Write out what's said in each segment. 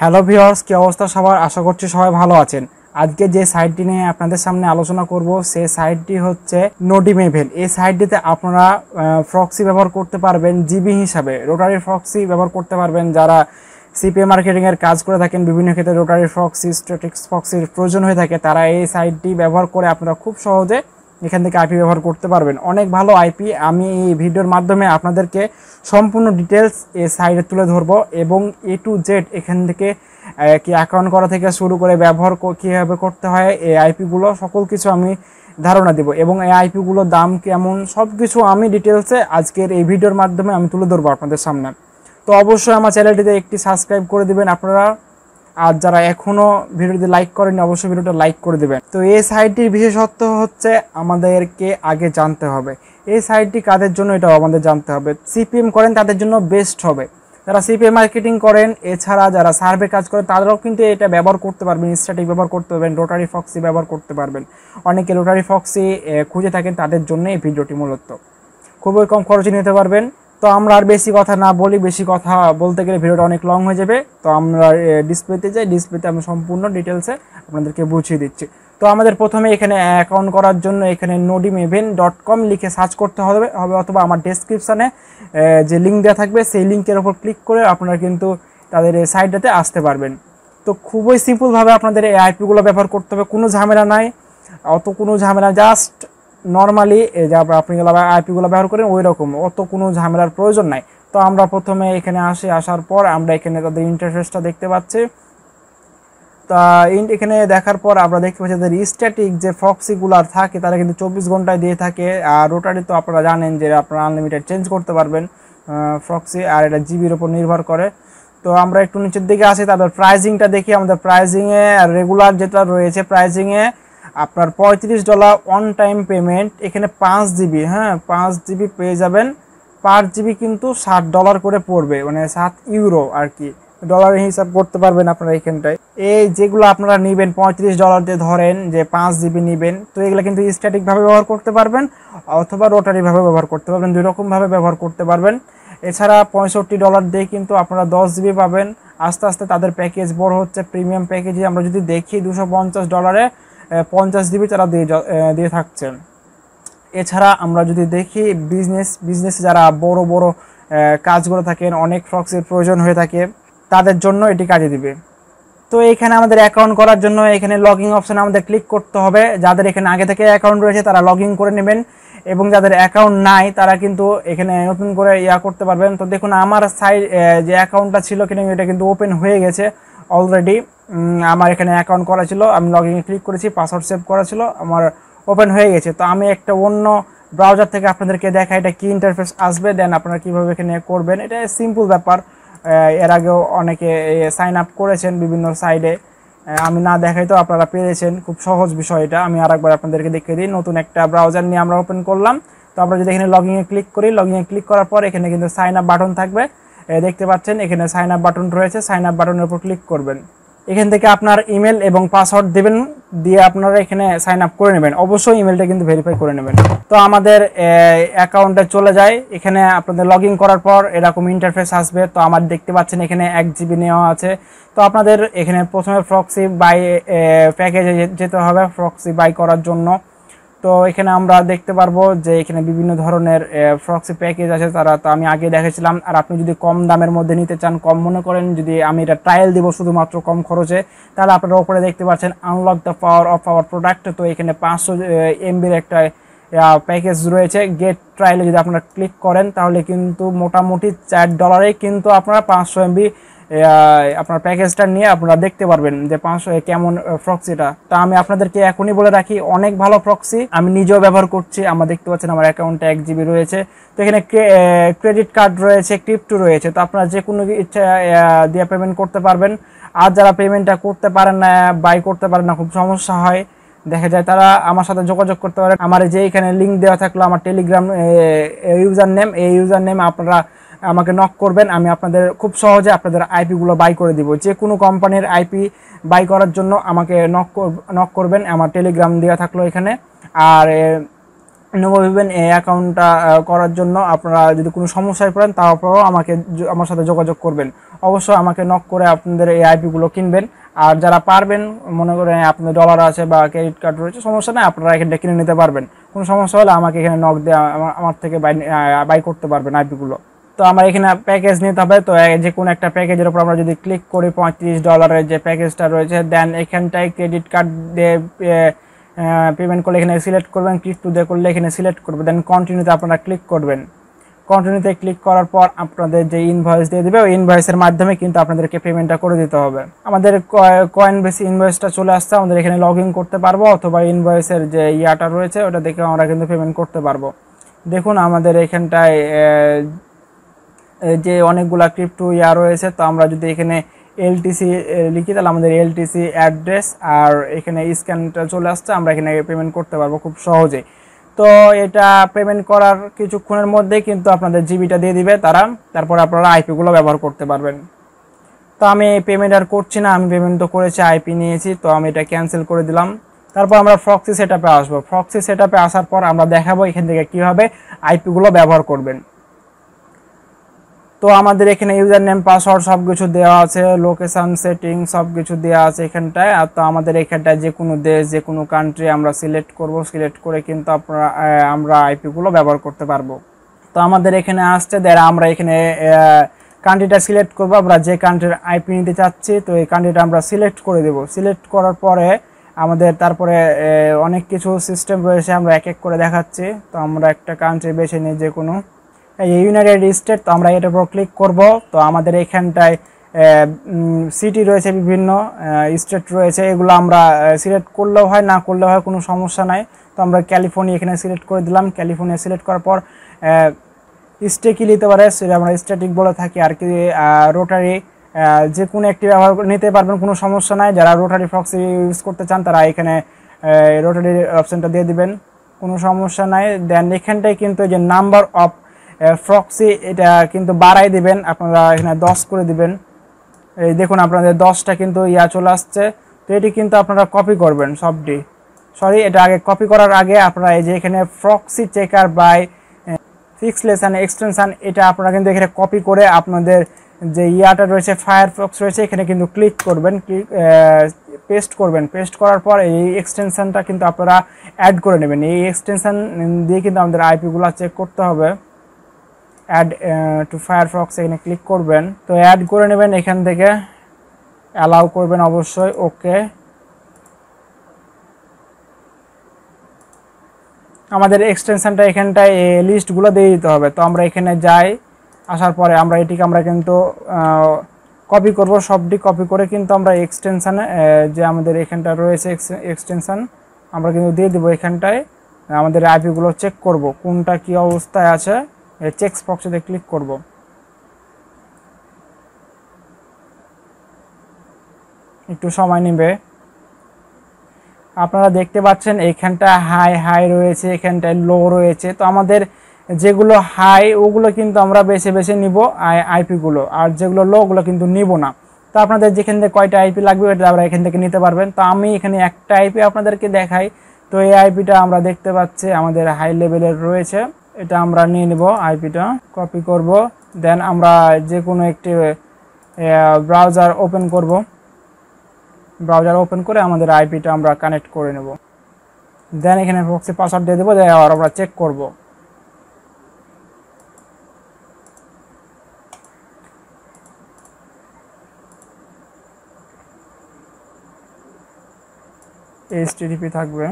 Hello viewers, কি অবস্থা সবার? আশা করছি সবাই ভালো আছেন। আজকে যে সাইটটি নিয়ে আপনাদের সামনে আলোচনা করব সেই সাইটটি হচ্ছে নোডিমেভেন। এই সাইটটিতে আপনারা প্রক্সি ব্যবহার করতে পারবেন জিবি হিসাবে, রোটারি প্রক্সি ব্যবহার করতে পারবেন। যারা সিপিএ মার্কেটিংয়ের কাজ করে থাকেন, বিভিন্ন ক্ষেত্রে রোটারি প্রক্সি, স্ট্যাটিক্স প্রক্সির প্রয়োজন হয়ে থাকে, তারা এই সাইটটি ব্যবহার করে আপনারা খুব সহজে এখান থেকে আইপি ব্যবহার করতে পারবেন। অনেক ভালো আইপি। আমি এই ভিডিওর মাধ্যমে আপনাদেরকে সম্পূর্ণ ডিটেলস এই সাইটে তুলে ধরবো এবং এ টু জেড এখান থেকে কি অ্যাকাউন্ট করা থেকে শুরু করে ব্যবহার কীভাবে করতে হয়, এই আইপিগুলো সকল কিছু আমি ধারণা দেব এবং এই আইপিগুলোর দাম কেমন সব কিছু আমি ডিটেলসে আজকের এই ভিডিওর মাধ্যমে আমি তুলে ধরবো আপনাদের সামনে। তো অবশ্যই আমার চ্যানেলটিতে একটি সাবস্ক্রাইব করে দিবেন আপনারা, আর যারা এখনও ভিডিওটি লাইক করেনি অবশ্যই ভিডিওটা লাইক করে দেবেন। তো এই সাইটটির বিশেষত্ব হচ্ছে আমাদেরকে আগে জানতে হবে এই সাইটটি কাদের জন্য, এটাও আমাদের জানতে হবে। সিপিএম করেন তাদের জন্য বেস্ট হবে, যারা সিপিএম মার্কেটিং করেন, এছাড়া যারা সার্ভে কাজ করেন তারাও কিন্তু এটা ব্যবহার করতে পারবেন। স্ট্যাটিক ব্যবহার করতে পারবেন, রোটারি প্রক্সি ব্যবহার করতে পারবেন। অনেকে রোটারি প্রক্সি খুঁজে থাকেন, তাদের জন্য এই ভিডিওটি মূলত খুবই কম খরচে নিতে পারবেন। তো আমরা আর বেশি কথা না বলি, বেশি কথা বলতে গেলে ভিডিওটা অনেক লং হয়ে যাবে। তো আমরা ডিসপ্লেতে যাই, ডিসপ্লেতে আমি সম্পূর্ণ ডিটেলসে আপনাদেরকে বুঝিয়ে দিচ্ছি। তো আমাদের প্রথমে এখানে অ্যাকাউন্ট করার জন্য এখানে nodimaven.com লিখে সার্চ করতে হবে, অথবা আমার ডেসক্রিপশানে যে লিঙ্ক দেওয়া থাকবে সেই লিঙ্কের ওপর ক্লিক করে আপনারা কিন্তু তাদের এই সাইটটাতে আসতে পারবেন। তো খুবই সিম্পলভাবে আপনাদের এই আইপিগুলো ব্যবহার করতে হবে, কোনো ঝামেলা নাই, অত কোনো ঝামেলা, জাস্ট নর্মালি যা আপনি আইপিগুলো ব্যবহার করেন ওই রকম, অত কোনো ঝামেলার প্রয়োজন নাই। তো আমরা প্রথমে এখানে আসার পর আমরা এখানে তাদের ইন্টারফেসটা দেখতে পাচ্ছি। তা এখানে দেখার পর আমরা দেখতে পাচ্ছি তাদের স্ট্যাটিক যে প্রক্সিগুলার থাকে তারা কিন্তু 24 ঘন্টায় দিয়ে থাকে। আর রোটারি তো আপনারা জানেন যে আপনারা আনলিমিটেড চেঞ্জ করতে পারবেন প্রক্সি, আর এটা জিবির উপর নির্ভর করে। তো আমরা একটু নিচের দিকে আসি, তারপর প্রাইজিংটা দেখি। আমাদের প্রাইজিংয়ে রেগুলার যেটা রয়েছে, প্রাইজিংয়ে আপনার $35 অন টাইম পেমেন্ট, এখানে 5 জিবি, হ্যাঁ 5 জিবি পেয়ে যাবেন। পার জিবি কিন্তু $60 করে পড়বে, মানে 7 ইউরো আর কি, ডলারের হিসাব করতে পারবেন আপনারা এখানটায়। এই যেগুলো আপনারা নেবেন $35 দিয়ে, ধরেন যে 5 জিবি নেবেন, তো এগুলো কিন্তু স্ট্যাটিকভাবে ব্যবহার করতে পারবেন অথবা রোটারিভাবে ব্যবহার করতে পারবেন, দুই রকমভাবে ব্যবহার করতে পারবেন। এছাড়া $65 দিয়ে কিন্তু আপনারা 10 জিবি পাবেন। আস্তে আস্তে তাদের প্যাকেজ বড় হচ্ছে। প্রিমিয়াম প্যাকেজে আমরা যদি দেখি $250 50 জিবি তারা দিয়ে থাকছেন। এছাড়া আমরা যদি দেখি বিজনেস যারা বড় বড় কাজ করে থাকেন, অনেক প্রক্সির প্রয়োজন হয়ে থাকে, তাদের জন্য এটি কাজে দিবে। তো এখানে আমাদের অ্যাকাউন্ট করার জন্য এখানে লগইন অপশানে আমাদের ক্লিক করতে হবে। যাদের এখানে আগে থেকে অ্যাকাউন্ট রয়েছে তারা লগইন করে নেবেন, এবং যাদের অ্যাকাউন্ট নাই তারা কিন্তু এখানে নতুন করে করতে পারবেন। তো দেখুন আমার যে অ্যাকাউন্টটা ছিল কিনা এটা কিন্তু ওপেন হয়ে গেছে অলরেডি। আমার এখানে অ্যাকাউন্ট করা ছিল, আমি লগইনে ক্লিক করেছি, পাসওয়ার্ড সেভ করা ছিল, আমার ওপেন হয়ে গেছে। তো আমি একটা অন্য ব্রাউজার থেকে আপনাদেরকে দেখাই এটা কি ইন্টারফেস আসবে, দেন আপনারা কীভাবে এখানে করবেন। এটা সিম্পল ব্যাপার, এর আগেও অনেকে সাইন আপ করেছেন বিভিন্ন সাইডে, আমি না দেখাই তো আপনারা পেরেছেন। খুব সহজ বিষয় এটা, আমি আরেকবার আপনাদেরকে দেখিয়ে দিই। নতুন একটা ব্রাউজার নিয়ে আমরা ওপেন করলাম। তো আমরা যদি এখানে লগইনে ক্লিক করি, লগইনে ক্লিক করার পর এখানে কিন্তু সাইন আপ বাটন থাকবে, দেখতে পাচ্ছেন এখানে সাইন আপ বাটন রয়েছে। সাইন আপ বাটনের উপর ক্লিক করবেন, এখান থেকে আপনার ইমেল এবং পাসওয়ার্ড দেবেন, দিয়ে আপনারা এখানে সাইন আপ করে নেবেন। অবশ্যই ইমেলটা কিন্তু ভেরিফাই করে নেবেন। তো আমাদের অ্যাকাউন্টে চলে যায়, এখানে আপনাদের লগইন করার পর এরকম ইন্টারফেস আসবে। তো আমার দেখতে পাচ্ছেন এখানে 1 জিবি নেওয়া আছে। তো আপনাদের এখানে প্রথমে প্রক্সি বাই প্যাকেজে যেতে হবে প্রক্সি বাই করার জন্য। তো এখানে আমরা দেখতে পারবো যে এখানে বিভিন্ন ধরনের প্রক্সি প্যাকেজ আছে, তারা তো আমি আগে দেখেছিলাম। আর আপনি যদি কম দামের মধ্যে নিতে চান, কম মনে করেন যদি আমি এটা ট্রায়াল দিব শুধুমাত্র কম খরচে, তাহলে আপনারা উপরে দেখতে পাচ্ছেন unlock the power of our product. তো এখানে 500 MBর একটা প্যাকেজ রয়েছে। গেট ট্রায়ালে যদি আপনারা ক্লিক করেন তাহলে কিন্তু মোটামুটি $4 কিন্তু আপনারা 500 MB আপনার প্যাকেজটা নিয়ে আপনারা দেখতে পারবেন যে 500 কেমন প্রক্সিটা। তা আমি আপনাদেরকে এখনই বলে রাখি অনেক ভালো প্রক্সি, আমি নিজেও ব্যবহার করছি। আমরা দেখতে পাচ্ছেন আমার অ্যাকাউন্টে 1 জিবি রয়েছে। তো এখানে ক্রেডিট কার্ড রয়েছে, ক্রিপ্টো রয়েছে। তো আপনারা যে কোনো ইচ্ছা দিয়ে পেমেন্ট করতে পারবেন। আর যারা পেমেন্টটা করতে পারেন না, বাই করতে পারেন না, খুব সমস্যা হয়, দেখা যায়, তারা আমার সাথে যোগাযোগ করতে পারেন। আমার যে এখানে লিঙ্ক দেওয়া থাকলো আমার টেলিগ্রাম ইউজার নেম, এই ইউজার নেম আপনারা আমাকে নক করবেন, আমি আপনাদের খুব সহজে আপনাদের আইপিগুলো বাই করে দিব। যে কোনো কোম্পানির আইপি বাই করার জন্য আমাকে নক করবেন, আমার টেলিগ্রাম দেওয়া থাকলো এখানে। আর নোডেমেভেন এই অ্যাকাউন্টটা করার জন্য আপনারা যদি কোনো সমস্যায় পড়েন তারপরেও আমার সাথে যোগাযোগ করবেন। অবশ্যই আমাকে নক করে আপনাদের এই আইপিগুলো কিনবেন। আর যারা পারবেন, মনে করেন আপনাদের ডলার আছে বা ক্রেডিট কার্ড রয়েছে, সমস্যা নেই, আপনারা এখানে কিনে নিতে পারবেন। কোনো সমস্যা হলে আমাকে এখানে নক দিয়ে আমার থেকে বাই করতে পারবেন আইপিগুলো। তো আমার এখানে প্যাকেজ নিতে হবে। তো যে কোনো একটা প্যাকেজের উপর আমরা যদি ক্লিক করি, $35 যে প্যাকেজটা রয়েছে, দেন এখানটায় ক্রেডিট কার্ড দিয়ে পেমেন্ট করলে এখানে সিলেক্ট করবেন, ক্রিপ্টো দিয়ে করলে এখানে সিলেক্ট করবেন, দেন কন্টিনিউতে আপনারা ক্লিক করবেন। কন্টিনিউতে ক্লিক করার পর আপনাদের যে ইনভয়েস দিয়ে দেবে, ওই ইনভয়েসের মাধ্যমে কিন্তু আপনাদেরকে পেমেন্টটা করে দিতে হবে। আমাদের কয়েন বেসি ইনভয়েসটা চলে আসছে, আমাদের এখানে লগ ইন করতে পারবো, অথবা ইনভয়েসের যে ইয়াটা রয়েছে ওটা দেখে আমরা কিন্তু পেমেন্ট করতে পারবো। দেখুন আমাদের এখানটায় যে অনেকগুলা ক্রিপ্টো ইয়া রয়েছে। তো আমরা যদি এখানে এলটিসি লিখি তাহলে আমাদের এলটিসি অ্যাড্রেস আর এখানে স্ক্যানটা চলে আসছে, আমরা এখানে পেমেন্ট করতে পারবো খুব সহজেই। তো এটা পেমেন্ট করার কিছুক্ষণের মধ্যেই কিন্তু আপনাদের জিবিটা দিয়ে দিবে তারা, তারপর আপনারা আইপিগুলো ব্যবহার করতে পারবেন। তো আমি পেমেন্ট আর করছি না, আমি পেমেন্ট তো করেছি, আইপি নিয়েছি, তো আমি এটা ক্যান্সেল করে দিলাম। তারপর আমরা প্রক্সি সেটআপে আসবো। প্রক্সি সেটআপে আসার পর আমরা দেখাবো এখান থেকে কীভাবে আইপিগুলো ব্যবহার করবেন। তো আমাদের এখানে ইউজার নেম পাসওয়ার্ড সব কিছু দেওয়া আছে, লোকেশান সেটিং সব কিছু দেওয়া আছে এখানটায়। আর তো আমাদের এখানটায় যে কোনো দেশ, যে কোনো কান্ট্রি আমরা সিলেক্ট করব, সিলেক্ট করে কিন্তু আমরা আইপিগুলো ব্যবহার করতে পারবো। তো আমাদের এখানে আসছে, আমরা এখানে কান্ট্রিটা সিলেক্ট করবো, আমরা যে কান্ট্রির আইপি নিতে চাচ্ছি, তো এই কান্ট্রিটা আমরা সিলেক্ট করে দেব। সিলেক্ট করার পরে আমাদের তারপরে অনেক কিছু সিস্টেম রয়েছে, আমরা এক এক করে দেখাচ্ছি। তো আমরা একটা কান্ট্রি বেছে নিই, যে কোনো ইউনাইটেড স্টেট। তো আমরা এটার উপর ক্লিক করব। তো আমাদের এখানটায় সিটি রয়েছে, বিভিন্ন স্টেট রয়েছে, এগুলো আমরা সিলেক্ট করলেও হয়, না করলেও হয়, কোনো সমস্যা নাই। তো আমরা ক্যালিফোর্নিয়া এখানে সিলেক্ট করে দিলাম। ক্যালিফোর্নিয়া সিলেক্ট করার পর স্টেকই নিতে পারে, সেটা আমরা স্ট্যাটিক বলে থাকি আর কি। রোটারি যে কোনো একটি ব্যবহার নিতে পারবেন, কোনো সমস্যা নাই। যারা রোটারি প্রক্সি ইউজ করতে চান তারা এখানে রোটারি অপশানটা দিয়ে দিবেন, কোনো সমস্যা নাই। দেন এখানটায় কিন্তু যে নাম্বার অফ প্রক্সি এটা কিন্তু বাড়াই দিবেন, আপনারা এখানে 10 করে দিবেন। এই দেখুন আপনাদের 10টা কিন্তু চলে আসছে। তো এটি কিন্তু আপনারা কপি করবেন সবটি, এটা আগে কপি করার আগে আপনারা এই যে এখানে প্রক্সি চেকার বাই ফিক্সলেশন এক্সটেনশন, এটা আপনারা কিন্তু এখানে কপি করে আপনাদের যে ইয়াটা রয়েছে ফায়ারফক্স রয়েছে এখানে কিন্তু ক্লিক করবেন, পেস্ট করবেন। পেস্ট করার পর এই এক্সটেনশনটা কিন্তু আপনারা অ্যাড করে নেবেন। এই এক্সটেনশন দিয়ে কিন্তু আমাদের আইপিগুলো চেক করতে হবে। অ্যাড টু ফায়ারফক্স এখানে ক্লিক করবেন, তো অ্যাড করে নেবেন, এখান থেকে অ্যালাউ করবেন অবশ্যই, ওকে। আমাদের এক্সটেনশনটা এখানটায় লিস্টগুলো দিয়ে দিতে হবে। তো আমরা এখানে যাই, আসার পরে আমরা এটিকে আমরা কিন্তু কপি করব, সবটি কপি করে কিন্তু আমরা এক্সটেনশানে যে আমাদের এখানটা রয়েছে এক্সটেনশান আমরা কিন্তু দিয়ে দেবো। এখানটায় আমাদের আইপিগুলো চেক করব কোনটা কি অবস্থায় আছে, চেকস প্রক্সিতে ক্লিক করব। একটু সময় নেবে। আপনারা দেখতে পাচ্ছেন এখানটা হাই রয়েছে, এখানটায় লো রয়েছে। তো আমাদের যেগুলো হাই ওগুলো কিন্তু আমরা বেছে বেছে নিব আইপিগুলো, আর যেগুলো লো ওগুলো কিন্তু নিব না। তো আপনাদের যেখান থেকে কয়টা আইপি লাগবে এটা আমরা এখান থেকে নিতে পারবেন। তো আমি এখানে একটা আইপি আপনাদেরকে দেখাই। তো এই আইপিটা আমরা দেখতে পাচ্ছি আমাদের হাই লেভেলের রয়েছে, এটা আমরা নিয়ে নিব। আইপিটা কপি করব, দেন আমরা যে কোনো একটি ব্রাউজার ওপেন করব। ব্রাউজার ওপেন করে আমাদের আইপিটা আমরা কানেক্ট করে নেব। দেন এখানে প্রক্সি পাসওয়ার্ড দিয়ে দেবো, আর আমরা চেক করব। এইচটিটিপি থাকবে।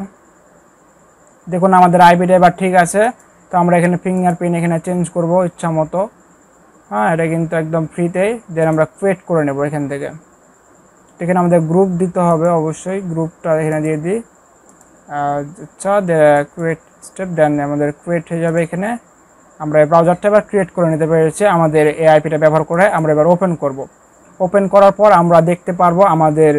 দেখুন আমাদের আইপিটা এবার ঠিক আছে। তো আমরা এখানে ফিঙ্গারপ্রিন্ট এখানে চেঞ্জ করব ইচ্ছা মতো। হ্যাঁ, এটা কিন্তু একদম ফ্রিতেই। দেন আমরা ক্রিয়েট করে নেব এখান থেকে। এখানে আমাদের গ্রুপ দিতে হবে, অবশ্যই গ্রুপটা এখানে দিয়ে দিই। আচ্ছা, ক্রিয়েট স্টেপ, দেন আমাদের ক্রিয়েট হয়ে যাবে। এখানে আমরা এই ব্রাউজারটা এবার ক্রিয়েট করে নিতে পেরেছি। আমাদের এই আইপিটা ব্যবহার করে আমরা এবার ওপেন করব। ওপেন করার পর আমরা দেখতে পারবো আমাদের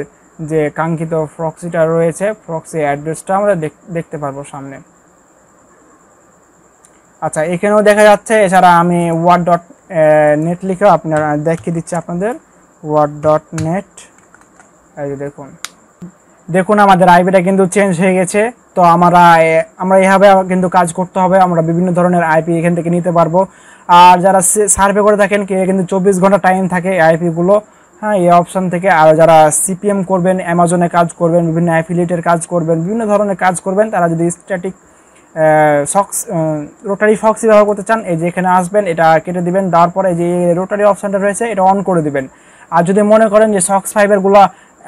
যে কাঙ্ক্ষিত প্রক্সিটা রয়েছে, প্রক্সি অ্যাড্রেসটা আমরা দেখতে পারবো সামনে। আচ্ছা, এখানেও দেখা যাচ্ছে। এছাড়া আমি word.net লিখেও আপনারা দেখিয়ে দিচ্ছি আপনাদের। word.net, এই যে দেখুন আমাদের আইপিটা কিন্তু চেঞ্জ হয়ে গেছে। তো তো আমরা এভাবে কিন্তু কাজ করতে হবে। আমরা বিভিন্ন ধরনের আইপি এখান থেকে নিতে পারবো। আর যারা সার্ভে করে থাকেন কিন্তু 24 ঘন্টা টাইম থাকে আইপিগুলো, হ্যাঁ, এই অপশন থেকে। আর যারা সিপিএম করবেন, অ্যামাজনে কাজ করবেন, বিভিন্ন অ্যাফিলিয়েটের কাজ করবেন, বিভিন্ন ধরনের কাজ করবেন, তারা যদি স্ট্যাটিক রোটারি ফক্সি ব্যবহার করতে চান, এই যে এখানে আসবেন, এটা কেটে দিবেন, দেওয়ার পরে যে রোটারি অপশনটা রয়েছে এটা অন করে দিবেন। আর যদি মনে করেন যে সক্স ফাইবারগুলো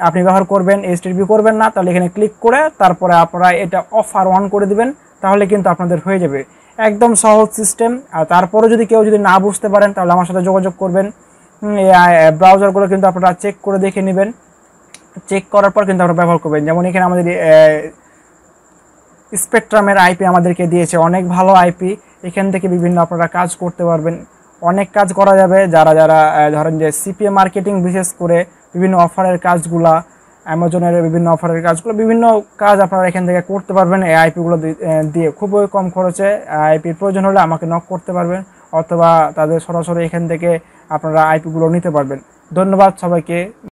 আপনি ব্যবহার করবেন, এইচটিটিপি করবেন না, তাহলে এখানে ক্লিক করে তারপরে আপনারা এটা অফ আর অন করে দিবেন, তাহলে কিন্তু আপনাদের হয়ে যাবে। একদম সহজ সিস্টেম। আর তারপরে যদি কেউ না বুঝতে পারেন তাহলে আমার সাথে যোগাযোগ করবেন। এই ব্রাউজারগুলো কিন্তু আপনারা চেক করে দেখে নেবেন, চেক করার পর কিন্তু আপনারা ব্যবহার করবেন। যেমন এখানে আমাদের স্পেকট্রামের আইপি আমাদেরকে দিয়েছে, অনেক ভালো আইপি। এখান থেকে বিভিন্ন আপনারা কাজ করতে পারবেন, অনেক কাজ করা যাবে। যারা ধরেন যে সিপিএ মার্কেটিং, বিশেষ করে বিভিন্ন অফারের কাজগুলা, অ্যামাজনের বিভিন্ন অফারের কাজগুলো, বিভিন্ন কাজ আপনারা এখান থেকে করতে পারবেন এই আইপিগুলো দিয়ে। খুবই কম খরচে আইপির প্রয়োজন হলে আমাকে নক করতে পারবেন, অথবা তাদের সরাসরি এখান থেকে আপনারা আইপিগুলো নিতে পারবেন। ধন্যবাদ সবাইকে।